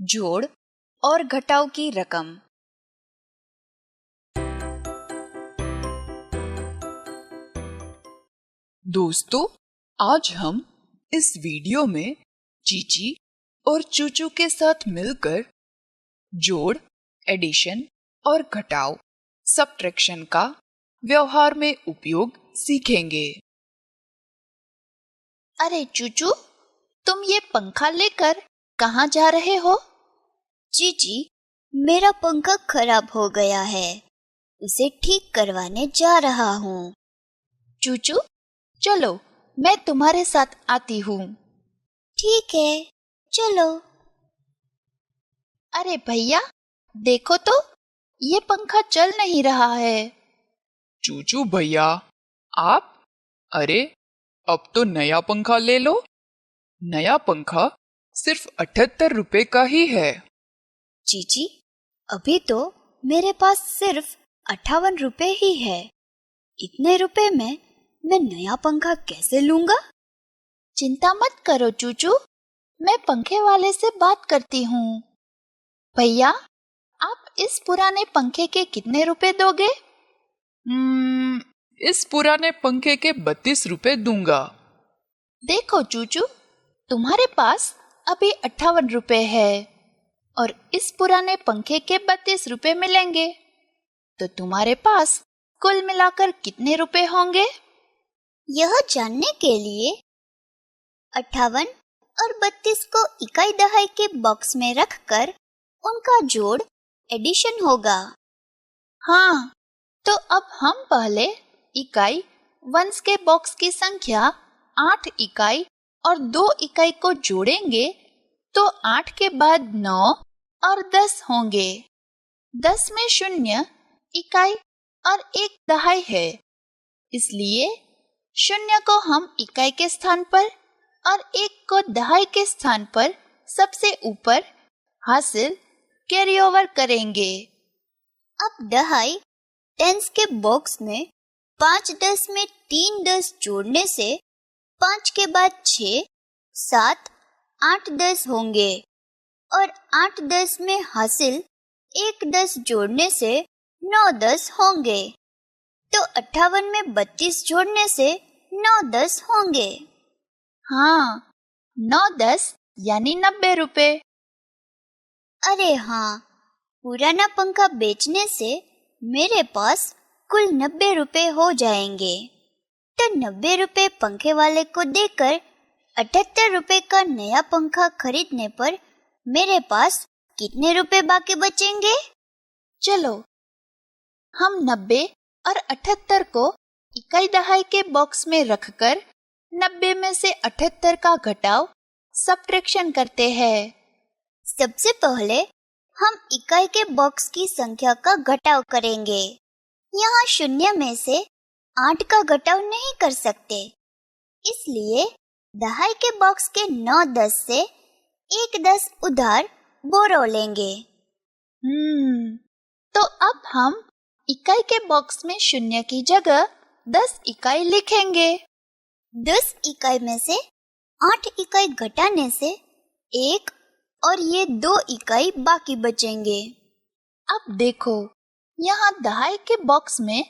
जोड़ और घटाव की रकम। दोस्तों, आज हम इस वीडियो में चीची और चूचू के साथ मिलकर जोड़, एडिशन और घटाव, सब्ट्रैक्शन का व्यवहार में उपयोग सीखेंगे। अरे चूचू, तुम ये पंखा लेकर कहाँ जा रहे हो? चीची, मेरा पंखा खराब हो गया है, उसे ठीक करवाने जा रहा हूँ। चूचू, चलो मैं तुम्हारे साथ आती हूँ। ठीक है, चलो। अरे भैया, देखो तो ये पंखा चल नहीं रहा है। चूचू भैया, आप? अरे, अब तो नया पंखा ले लो। नया पंखा सिर्फ 78 रुपए का ही है। चीची, अभी तो मेरे पास सिर्फ 58 रुपए ही है। इतने रुपए में मैं नया पंखा कैसे लूंगा? चिंता मत करो चूचू, मैं पंखे वाले से बात करती हूँ। भैया, आप इस पुराने पंखे के कितने रुपए दोगे? इस पुराने पंखे के 32 रुपए दूंगा। देखो चूचू, तुम्हारे पास अभी 58 रुपए है और इस पुराने पंखे के 32 रुपए मिलेंगे, तो तुम्हारे पास कुल मिलाकर कितने रुपए होंगे? यह जानने के लिए 58 और 32 को इकाई दहाई के बॉक्स में रखकर उनका जोड़ एडिशन होगा। हाँ, तो अब हम पहले इकाई वंस के बॉक्स की संख्या 8 इकाई और 2 इकाई को जोड़ेंगे तो 8 के बाद 9 और 10 होंगे। 10 में 0 इकाई और 1 दहाई है, इसलिए 0 को हम इकाई के स्थान पर और 1 को दहाई के स्थान पर सबसे ऊपर हासिल कैरी ओवर करेंगे। अब दहाई टेंस के बॉक्स में 5 10 में 3 10 जोड़ने से 5 के बाद 6, 7, 8 10 होंगे और 8 10 में हासिल 1 10 जोड़ने से 9 10 होंगे। तो 58 में 32 जोड़ने से 9 10 होंगे। हाँ, 9 10 यानी 90 रुपए। अरे हाँ, पुराना पंखा बेचने से मेरे पास कुल 90 रुपए हो जाएंगे। तो 90 रुपए पंखे वाले को देकर 78 रुपए का नया पंखा खरीदने पर मेरे पास कितने रुपए बाकी बचेंगे? चलो, हम 90 और 78 को इकाई दहाई के बॉक्स में रखकर 90 में से 78 का घटाव सब्ट्रैक्शन करते हैं। सबसे पहले हम इकाई के बॉक्स की संख्या का घटाव करेंगे। यहाँ 0 में से 8 का घटाव नहीं कर सकते, इसलिए दहाई के बॉक्स के 9 10 से 1 10 उधार बोरो लेंगे। तो अब हम इकाई के बॉक्स में 0 की जगह 10 इकाई लिखेंगे। 10 इकाई में से 8 इकाई घटाने से 1 और ये 2 इकाई बाकी बचेंगे। अब देखो, यहाँ दहाई के बॉक्स में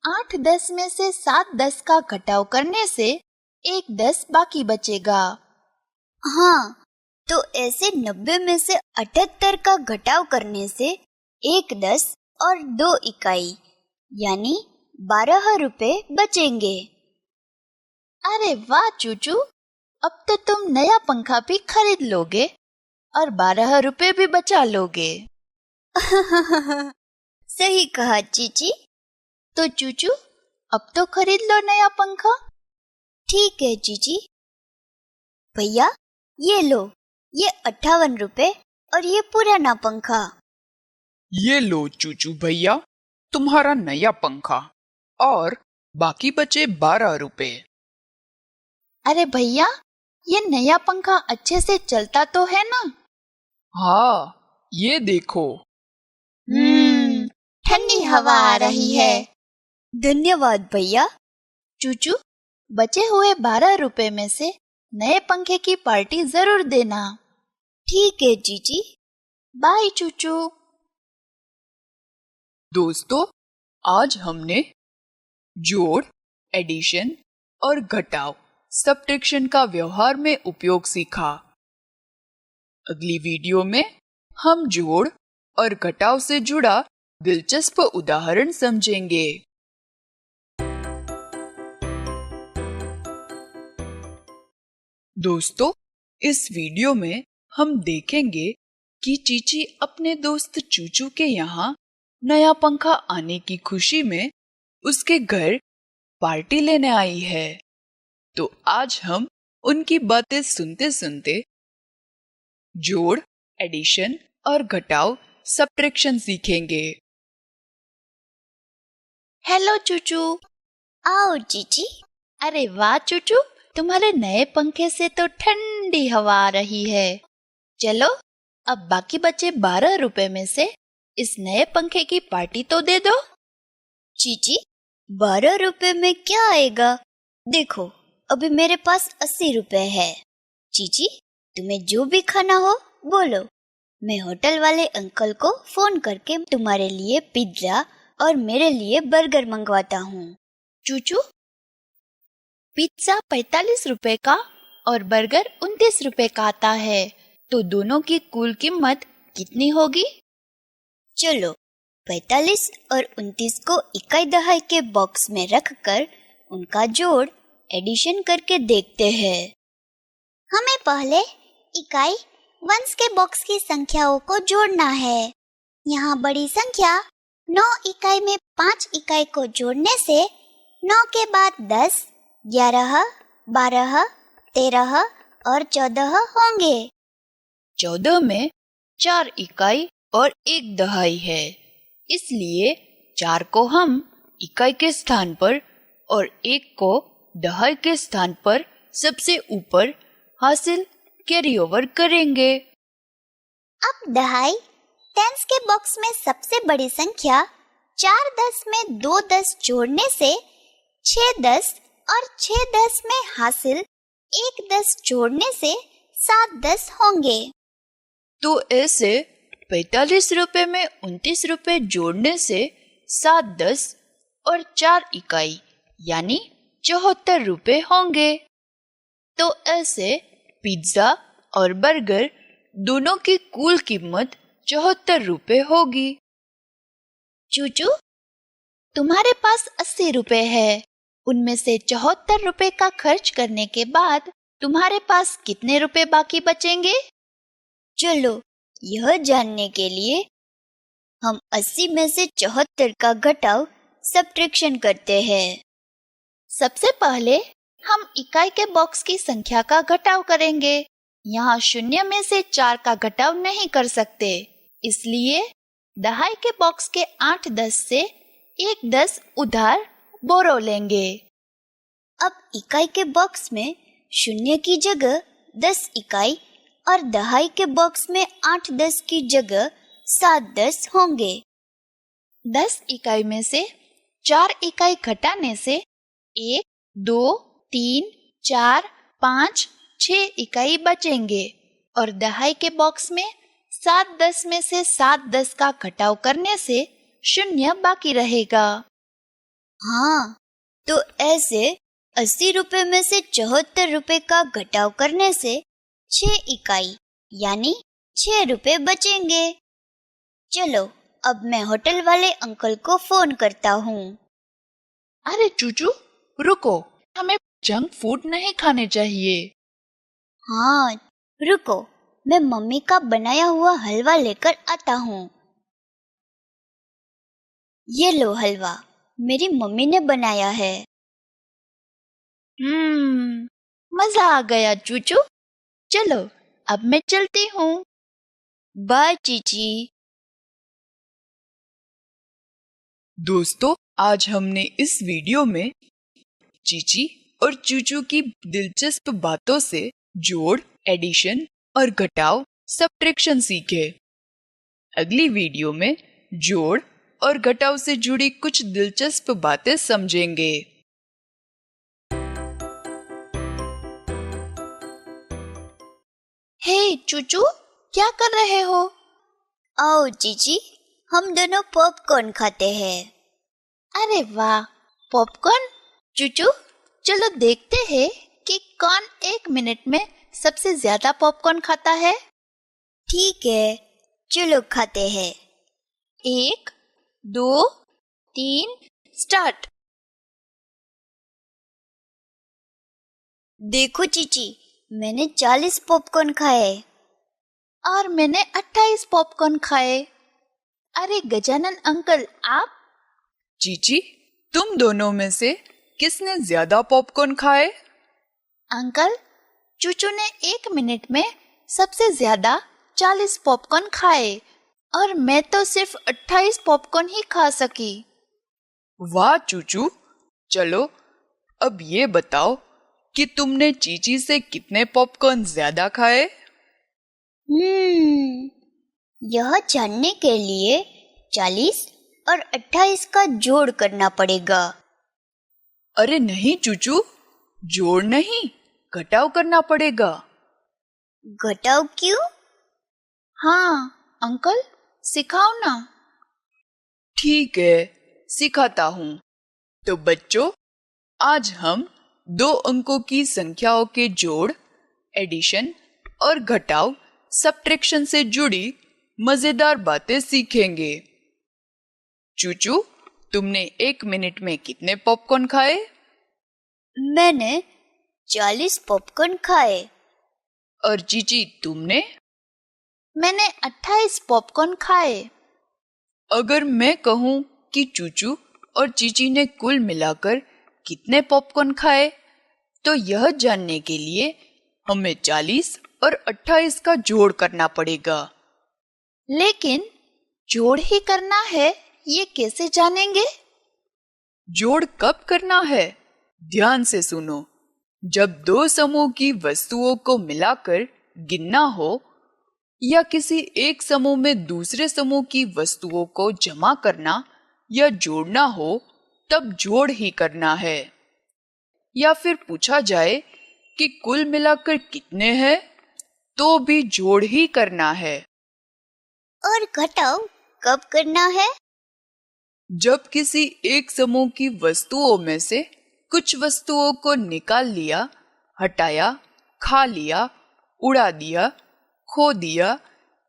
8 10 में से 7 10 का घटाव करने से 1 10 बाकी बचेगा। हाँ, तो ऐसे 90 में से 78 का घटाव करने से 1 10 और 2 इकाई यानी 12 रुपए बचेंगे। अरे वाह चूचू, अब तो तुम नया पंखा भी खरीद लोगे और 12 रुपए भी बचा लोगे। सही कहा चीची। तो चूचू, अब तो खरीद लो नया पंखा। ठीक है चीची। भैया, ये लो, ये 58 रुपए और ये पुराना पंखा। ये लो चूचू भैया, तुम्हारा नया पंखा और बाकी बचे 12 रुपए। अरे भैया, ये नया पंखा अच्छे से चलता तो है ना? हाँ, ये देखो। ठंडी हवा आ रही है। धन्यवाद भैया। चूचू, बचे हुए 12 रुपए में से नए पंखे की पार्टी जरूर देना। ठीक है जीजी। बाय चूचू। दोस्तों, आज हमने जोड़, एडिशन और घटाव सब्ट्रैक्शन का व्यवहार में उपयोग सीखा। अगली वीडियो में हम जोड़ और घटाव से जुड़ा दिलचस्प उदाहरण समझेंगे। दोस्तों, इस वीडियो में हम देखेंगे कि चीची अपने दोस्त चूचू के यहाँ नया पंखा आने की खुशी में उसके घर पार्टी लेने आई है। तो आज हम उनकी बातें सुनते सुनते जोड़, एडिशन और घटाव सब्ट्रैक्शन सीखेंगे। हेलो चूचू। आओ चीची। अरे वाह चूचू, तुम्हारे नए पंखे से तो ठंडी हवा आ रही है। चलो, अब बाकी बचे 12 रुपए में से इस नए पंखे की पार्टी तो दे दो। चीची, 12 रुपए में क्या आएगा? देखो, अभी मेरे पास 80 रुपए है। चीची, तुम्हें जो भी खाना हो बोलो, मैं होटल वाले अंकल को फोन करके तुम्हारे लिए पिज्जा और मेरे लिए बर्गर मंगवाता हूँ। चूचू, पिज्जा 45 रुपए का और बर्गर 29 रुपए का आता है, तो दोनों की कुल कीमत कितनी होगी? चलो, 45 और 29 को इकाई दहाई के बॉक्स में रखकर उनका जोड़, एडिशन करके देखते हैं। हमें पहले इकाई वंस के बॉक्स की संख्याओं को जोड़ना है। यहाँ बड़ी संख्या 9 इकाई में 5 इकाई को जोड़ने से 9 के बाद 10, 11, 12, 13 और 14 होंगे। 14 में 4 इकाई और 1 दहाई है, इसलिए 4 को हम इकाई के स्थान पर और 1 को दहाई के स्थान पर सबसे ऊपर हासिल कैरी ओवर करेंगे। अब दहाई टेंस के बॉक्स में सबसे बड़ी संख्या 4 10 में 2 10 जोड़ने से 6 10 और 6 10 में हासिल 1 10 जोड़ने से 7 10 होंगे। तो ऐसे 45 रुपए में 29 रुपए जोड़ने से 7 10 और 4 इकाई यानी 74 रुपए होंगे। तो ऐसे पिज्जा और बर्गर दोनों की कुल कीमत 74 रुपए होगी। चूचू, तुम्हारे पास 80 रुपए है, उनमें से 74 रुपए का खर्च करने के बाद तुम्हारे पास कितने रुपए बाकी बचेंगे? चलो, यह जानने के लिए हम 80 में से 74 का घटाव सब्ट्रैक्शन करते हैं। सबसे पहले हम इकाई के बॉक्स की संख्या का घटाव करेंगे। यहाँ शून्य में से 4 का घटाव नहीं कर सकते, इसलिए दहाई के बॉक्स के 8 10 से 1 10 उधार बोरो लेंगे। अब इकाई के बॉक्स में शून्य की जगह 10 इकाई और दहाई के बॉक्स में 8 10 की जगह 7 10 होंगे। 10 इकाई में से 4 इकाई घटाने से 1 2 3 4 5 6 इकाई बचेंगे और दहाई के बॉक्स में 7 10 में से 7 10 का घटाव करने से शून्य बाकी रहेगा। हाँ, तो ऐसे 80 रुपए में से 74 रुपए का घटाव करने से 6 इकाई यानी 6 रुपए बचेंगे। चलो, अब मैं होटल वाले अंकल को फोन करता हूँ। अरे चूचू, रुको, हमें जंक फूड नहीं खाने चाहिए। हाँ, रुको, मैं मम्मी का बनाया हुआ हलवा लेकर आता हूँ। ये लो हलवा, मेरी मम्मी ने बनाया है। मजा आ गया चूचू। चलो, अब मैं चलती हूँ। बाय चीची। दोस्तों, आज हमने इस वीडियो में चीची और चूचू की दिलचस्प बातों से जोड़, एडिशन और घटाव सब्ट्रैक्शन सीखे। अगली वीडियो में जोड़ और घटाव से जुड़ी कुछ दिलचस्प बातें समझेंगे। हे चूचू, क्या कर रहे हो? आओ चीची, हम दोनों पॉपकॉर्न खाते हैं। अरे वाह, पॉपकॉर्न। चूचू, चलो देखते हैं कि कौन 1 मिनट में सबसे ज्यादा पॉपकॉर्न खाता है। ठीक है, चलो खाते हैं। 1, 2, 3, स्टार्ट। देखो चीची, मैंने 40 पॉपकॉर्न खाए। और मैंने 28 पॉपकॉर्न खाए। अरे गजानन अंकल, आप? चीची, तुम दोनों में से किसने ज्यादा पॉपकॉर्न खाए? अंकल, चूचू ने 1 मिनट में सबसे ज्यादा 40 पॉपकॉर्न खाए और मैं तो सिर्फ 28 पॉपकॉर्न ही खा सकी। वाह चूचू, चलो अब ये बताओ कि तुमने चीची से कितने पॉपकॉर्न ज्यादा खाए? यह जानने के लिए 40 और 28 का जोड़ करना पड़ेगा। अरे नहीं चूचू, जोड़ नहीं, घटाव करना पड़ेगा। घटाव क्यों? हाँ अंकल, सिखाओ ना। ठीक है, सिखाता हूँ। तो बच्चों, आज हम 2 अंकों की संख्याओं के जोड़, एडिशन और घटाव, सब्ट्रैक्शन से जुड़ी मजेदार बातें सीखेंगे। चूचू, तुमने 1 मिनट में कितने पॉपकॉर्न खाए? मैंने 40 पॉपकॉर्न खाए। और चीची, तुमने? मैंने 28 पॉपकॉर्न खाए। अगर मैं कहूँ कि चूचू और चीची ने कुल मिलाकर कितने पॉपकॉर्न खाए, तो यह जानने के लिए हमें 40 और 28 का जोड़ करना पड़ेगा। लेकिन जोड़ ही करना है, ये कैसे जानेंगे? जोड़ कब करना है? ध्यान से सुनो। जब 2 समूह की वस्तुओं को मिलाकर गिनना हो या किसी एक समूह में दूसरे समूह की वस्तुओं को जमा करना या जोड़ना हो, तब जोड़ ही करना है। या फिर पूछा जाए कि कुल मिलाकर कितने हैं, तो भी जोड़ ही करना है। और घटाव कब करना है? जब किसी एक समूह की वस्तुओं में से कुछ वस्तुओं को निकाल लिया, हटाया, खा लिया, उड़ा दिया, खो दिया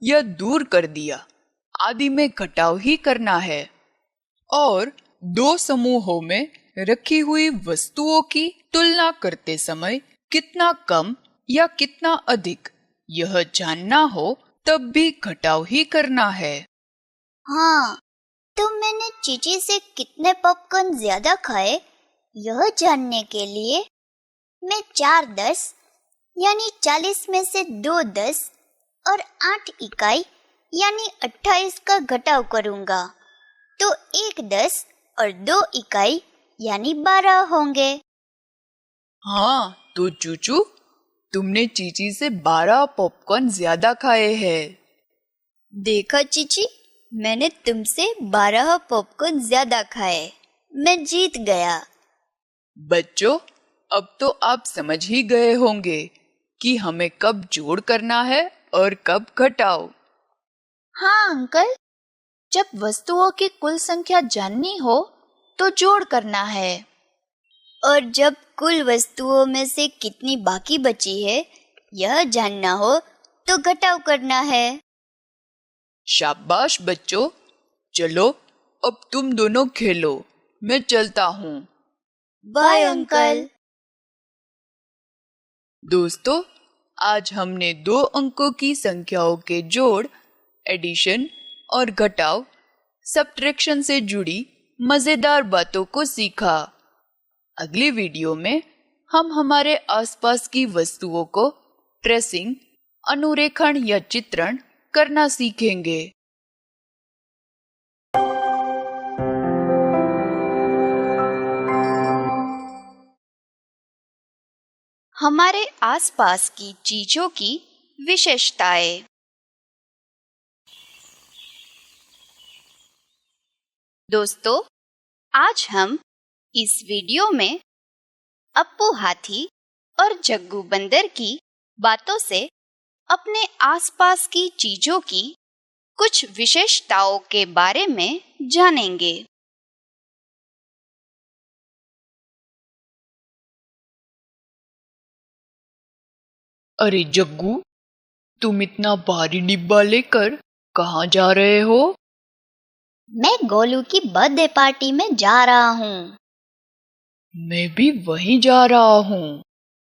या दूर कर दिया आदि में घटाव ही करना है। और 2 समूहों में रखी हुई वस्तुओं की तुलना करते समय कितना कम या कितना अधिक यह जानना हो, तब भी घटाव ही करना है। हाँ, तो मैंने चीची से कितने पॉपकॉर्न ज्यादा खाए, यह जानने के लिए मैं 4 10 यानी 40 में से 2 10 और 8 इकाई यानी 28 का घटाव करूंगा, तो 1 10 और 2 इकाई यानी 12 होंगे। हाँ, तो चूचू, तुमने चीची से 12 पॉपकॉर्न ज्यादा खाए हैं। देखा चीची, मैंने तुमसे 12 पॉपकॉर्न ज्यादा खाए। मैं जीत गया। बच्चों, अब तो आप समझ ही गए होंगे कि हमें कब जोड़ करना है और कब घटाव। हाँ अंकल, जब वस्तुओं की कुल संख्या जाननी हो तो जोड़ करना है। और जब कुल वस्तुओं में से कितनी बाकी बची है, यह जानना हो तो घटाव करना है। शाबाश बच्चों, चलो अब तुम दोनों खेलो, मैं चलता हूँ। Bye uncle. दोस्तों, आज हमने 2 अंकों की संख्याओं के जोड़, एडिशन और घटाव, सब्ट्रैक्शन से जुड़ी मजेदार बातों को सीखा। अगली वीडियो में हम हमारे आसपास की वस्तुओं को ट्रेसिंग, अनुरेखण या चित्रण करना सीखेंगे। हमारे आसपास की चीजों की विशेषताएं। दोस्तों, आज हम इस वीडियो में अप्पू हाथी और जग्गू बंदर की बातों से अपने आसपास की चीजों की कुछ विशेषताओं के बारे में जानेंगे। अरे जग्गू, तुम इतना भारी डिब्बा लेकर कहाँ जा रहे हो? मैं गोलू की बर्थडे पार्टी में जा रहा हूँ। मैं भी वहीं जा रहा हूँ।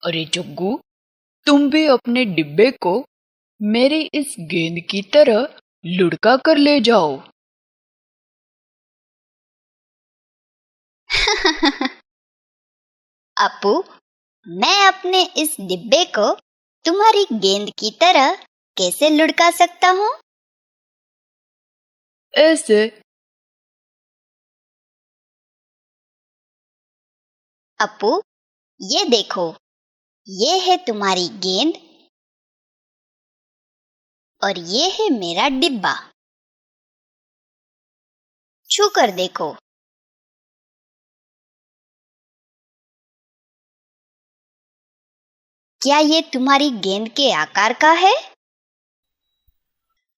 अरे जग्गू, तुम भी अपने डिब्बे को मेरी इस गेंद की तरह लुढ़का कर ले जाओ। अपू, मैं अपने इस डिब्बे को तुम्हारी गेंद की तरह कैसे लुढ़का सकता हूँ? ऐसे। अपू, ये देखो, ये है तुम्हारी गेंद और ये है मेरा डिब्बा। छू कर देखो। क्या ये तुम्हारी गेंद के आकार का है?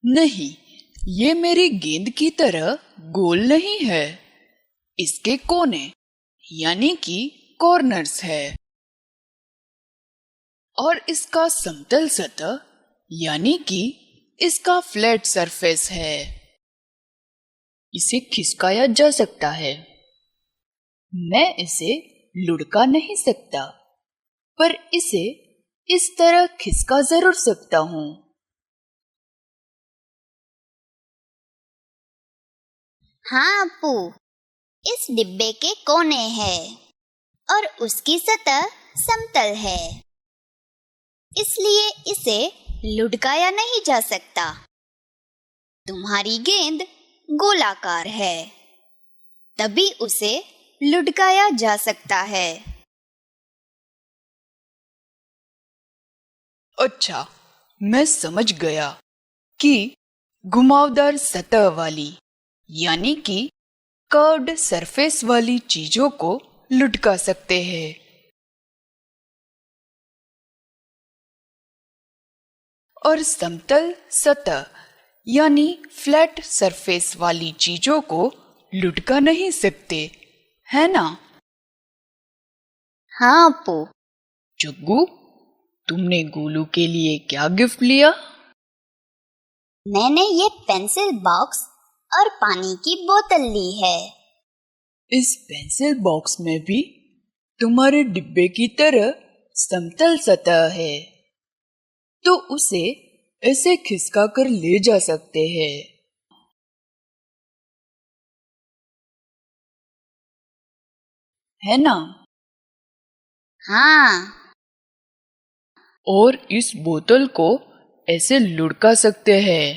नहीं, ये मेरी गेंद की तरह गोल नहीं है। इसके कोने यानी कि कॉर्नर्स है और इसका समतल सतह यानी कि इसका फ्लैट सरफेस है। इसे खिसकाया जा सकता है। मैं इसे लुढ़का नहीं सकता, पर इसे इस तरह खिसका जरूर सकता हूँ। हाँ अपू, इस डिब्बे के कोने हैं और उसकी सतह समतल है, इसलिए इसे लुढ़काया नहीं जा सकता। तुम्हारी गेंद गोलाकार है, तभी उसे लुढ़काया जा सकता है। अच्छा, मैं समझ गया कि घुमावदार सतह वाली यानी कि कर्व्ड सरफेस वाली चीजों को लुढ़का सकते हैं। और समतल सतह यानी फ्लैट सरफेस वाली चीजों को लुढ़का नहीं सकते, है ना? हाँ अपू। जग्गू, तुमने गोलू के लिए क्या गिफ्ट लिया? मैंने ये पेंसिल बॉक्स और पानी की बोतल ली है। इस पेंसिल बॉक्स में भी तुम्हारे डिब्बे की तरह समतल सतह है, तो उसे ऐसे खिसका कर ले जा सकते हैं। है ना? हाँ। और इस बोतल को ऐसे लुढ़का सकते हैं,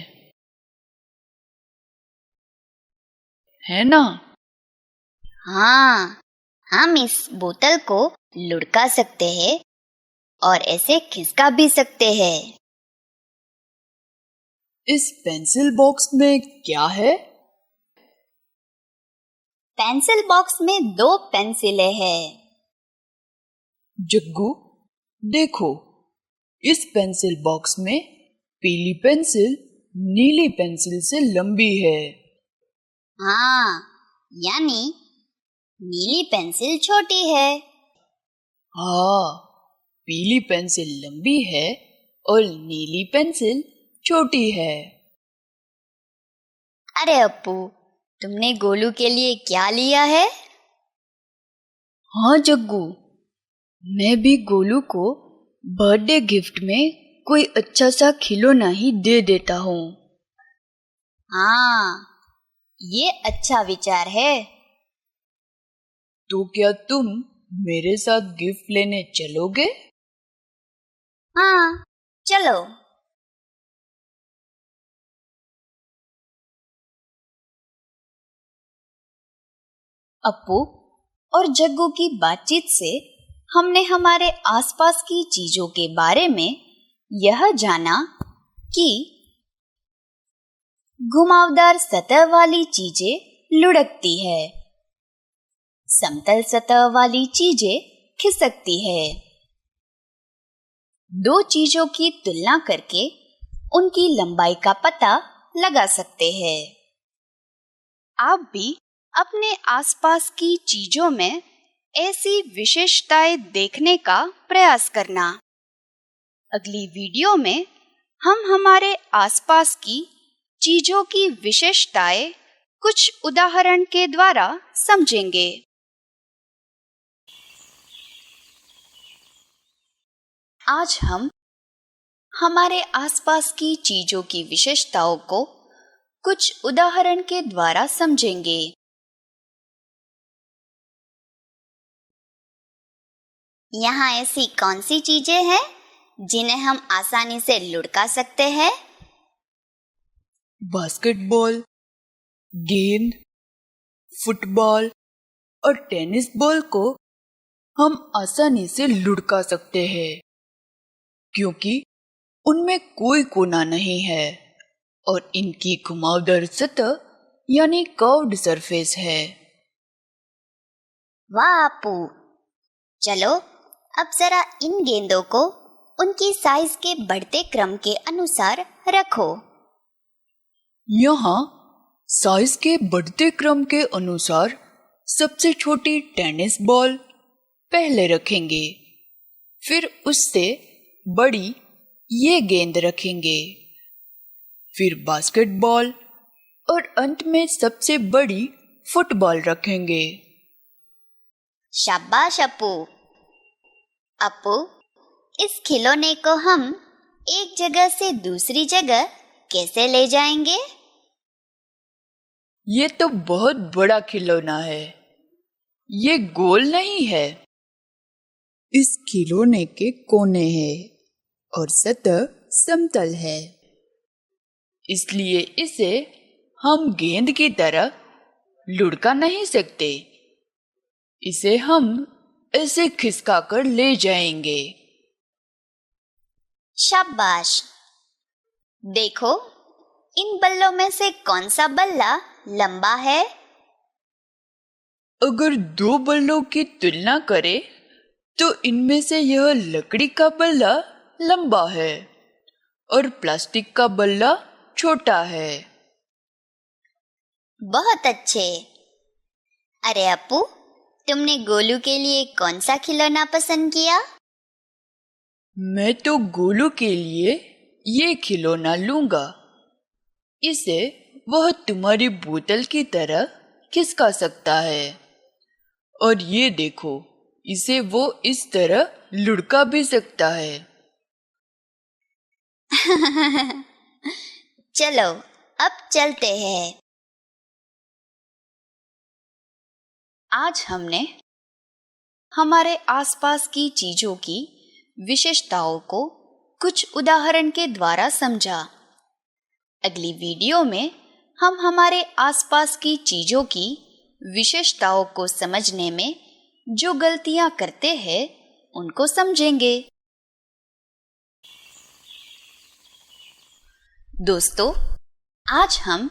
है ना? हाँ, हम इस बोतल को लुढ़का सकते हैं और ऐसे खिसका भी सकते हैं। इस पेंसिल बॉक्स में क्या है? पेंसिल बॉक्स में 2 पेंसिलें हैं। जग्गू, देखो, इस पेंसिल बॉक्स में पीली पेंसिल नीली पेंसिल से लंबी है। हाँ, यानी नीली पेंसिल छोटी है। हाँ, पीली पेंसिल लंबी है और नीली पेंसिल छोटी है। अरे अप्पू, तुमने गोलू के लिए क्या लिया है? हाँ जग्गू, मैं भी गोलू को बर्थडे गिफ्ट में कोई अच्छा सा खिलौना ही दे देता हूँ। हाँ, ये अच्छा विचार है। तो क्या तुम मेरे साथ गिफ्ट लेने चलोगे? हाँ, चलो। अप्पू और जग्गू की बातचीत से हमने हमारे आसपास की चीजों के बारे में यह जाना कि घुमावदार सतह वाली चीजें लुढ़कती है, समतल सतह वाली चीजें खिसकती है। 2 चीजों की तुलना करके उनकी लंबाई का पता लगा सकते हैं। आप भी अपने आसपास की चीजों में ऐसी विशेषताएं देखने का प्रयास करना। अगली वीडियो में हम हमारे आसपास की चीजों की विशेषताएं कुछ उदाहरण के द्वारा समझेंगे। आज हम हमारे आसपास की चीजों की विशेषताओं को कुछ उदाहरण के द्वारा समझेंगे। यहाँ ऐसी कौन सी चीजें हैं जिन्हें हम आसानी से लुढ़का सकते हैं? बास्केटबॉल, गेंद, फुटबॉल और टेनिस बॉल को हम आसानी से लुढ़का सकते हैं क्योंकि उनमें कोई कोना नहीं है और इनकी घुमावदार सतह यानी कर्व्ड सरफेस है। वाह अपू, चलो अब जरा इन गेंदों को उनकी साइज के बढ़ते क्रम के अनुसार रखो। यहाँ साइज के बढ़ते क्रम के अनुसार सबसे छोटी टेनिस बॉल पहले रखेंगे, फिर उससे बड़ी ये गेंद रखेंगे, फिर बास्केटबॉल और अंत में सबसे बड़ी फुटबॉल रखेंगे। शाबाश अपू। अपू, इस खिलौने को हम एक जगह से दूसरी जगह कैसे ले जाएंगे? ये तो बहुत बड़ा खिलौना है, ये गोल नहीं है। इस खिलौने के कोने हैं और सतह समतल है, इसलिए इसे हम गेंद की तरह लुढ़का नहीं सकते। इसे हम ऐसे खिसका कर ले जाएंगे। शाबाश। देखो, इन बल्लों में से कौन सा बल्ला लंबा है? अगर दो बल्लों की तुलना करें तो इनमें से यह लकड़ी का बल्ला लंबा है और प्लास्टिक का बल्ला छोटा है। बहुत अच्छे। अरे अपू, तुमने गोलू के लिए कौन सा खिलौना पसंद किया? मैं तो गोलू के लिए ये खिलौना लूंगा। इसे वह तुम्हारी बोतल की तरह खिसका सकता है और ये देखो, इसे वो इस तरह लुढ़का भी सकता है। चलो अब चलते हैं। आज हमने हमारे आसपास की चीजों की विशेषताओं को कुछ उदाहरण के द्वारा समझा। अगली वीडियो में हम हमारे आसपास की चीजों की विशेषताओं को समझने में जो गलतियां करते हैं उनको समझेंगे। दोस्तों, आज हम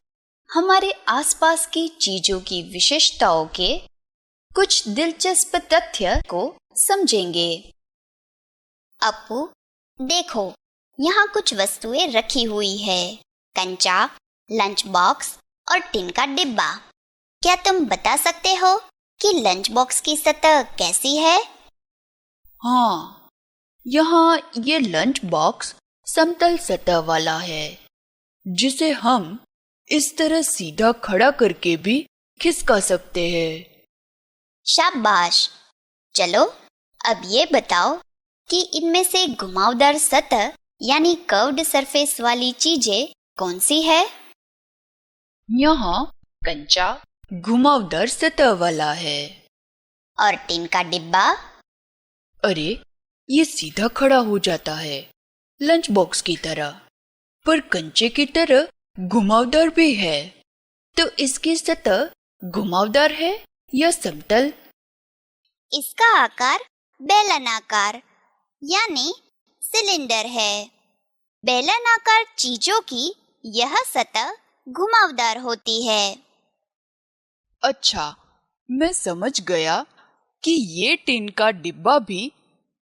हमारे आसपास की चीजों की विशेषताओं के कुछ दिलचस्प तथ्य को समझेंगे। अपू, देखो, यहाँ कुछ वस्तुएं रखी हुई है। कंचा, लंच बॉक्स और टिन का डिब्बा। क्या तुम बता सकते हो कि लंच बॉक्स की सतह कैसी है? हाँ, यहाँ ये लंच बॉक्स समतल सतह वाला है, जिसे हम इस तरह सीधा खड़ा करके भी खिसका सकते हैं। शाबाश। चलो अब ये बताओ कि इनमें से घुमावदार सतह यानी कर्व्ड सरफेस वाली चीजें कौन सी है? यहाँ कंचा घुमावदार सतह वाला है। और टिन का डिब्बा? अरे, ये सीधा खड़ा हो जाता है लंच बॉक्स की तरह, पर कंचे की तरह घुमावदार भी है। तो इसकी सतह घुमावदार है या समतल? इसका आकार बेलनाकार यानी सिलेंडर है। बेलनाकार चीजों की यह सतह घुमावदार होती है। अच्छा, मैं समझ गया कि ये टिन का डिब्बा भी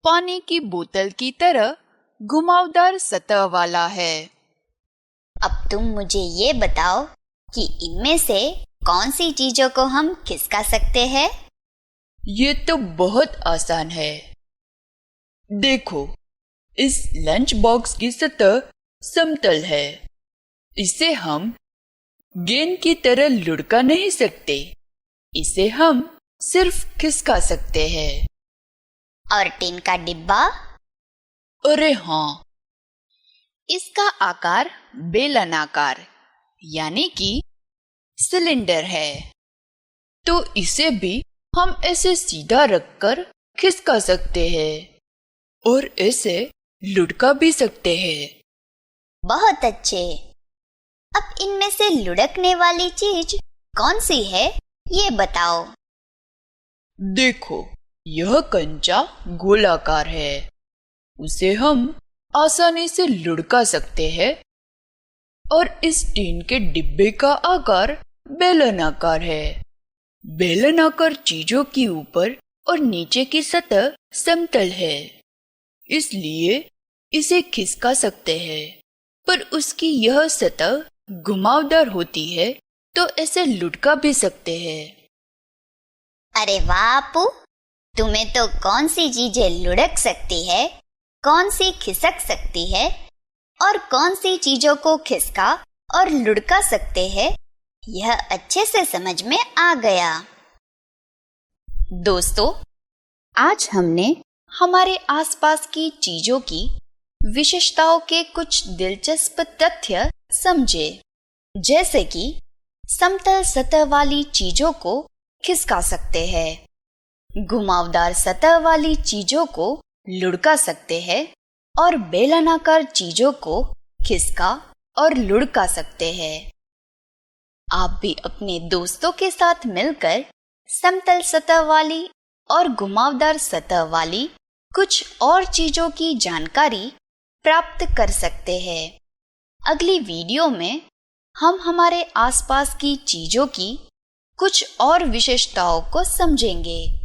पानी की बोतल की तरह घुमावदार सतह वाला है। अब तुम मुझे ये बताओ कि इनमें से कौन सी चीजों को हम खिसका सकते हैं? ये तो बहुत आसान है। देखो, इस लंच बॉक्स की सतह समतल है। इसे हम गेंद की तरह लुढ़का नहीं सकते। इसे हम सिर्फ खिसका सकते हैं। और टिन का डिब्बा? अरे हाँ, इसका आकार बेलनाकार यानी कि सिलेंडर है। तो इसे भी हम ऐसे सीधा रखकर खिसका सकते हैं और इसे लुढ़का भी सकते हैं। बहुत अच्छे। अब इनमें से लुढ़कने वाली चीज कौन सी है, ये बताओ। देखो, यह कंचा गोलाकार है। उसे हम आसानी से लुढ़का सकते हैं। और इस टीन के डिब्बे का आकार बेलनाकार है। बेलनाकार चीजों की ऊपर और नीचे की सतह समतल है, इसलिए इसे खिसका सकते हैं। पर उसकी यह सतह घुमावदार होती है, तो इसे लुढ़का भी सकते हैं। अरे वाह अपू, तुम्हें तो कौन सी चीजें लुढ़क सकती है, कौन सी खिसक सकती है और कौन सी चीजों को खिसका और लुढ़का सकते हैं, यह अच्छे से समझ में आ गया। दोस्तों, आज हमने हमारे आसपास की चीजों की विशेषताओं के कुछ दिलचस्प तथ्य समझे, जैसे कि समतल सतह वाली चीजों को खिसका सकते हैं, घुमावदार सतह वाली चीजों को लुढ़का सकते हैं और बेलनाकार चीजों को खिसका और लुढ़का सकते हैं। आप भी अपने दोस्तों के साथ मिलकर समतल सतह वाली और घुमावदार सतह वाली कुछ और चीजों की जानकारी प्राप्त कर सकते हैं। अगली वीडियो में हम हमारे आसपास की चीजों की कुछ और विशेषताओं को समझेंगे।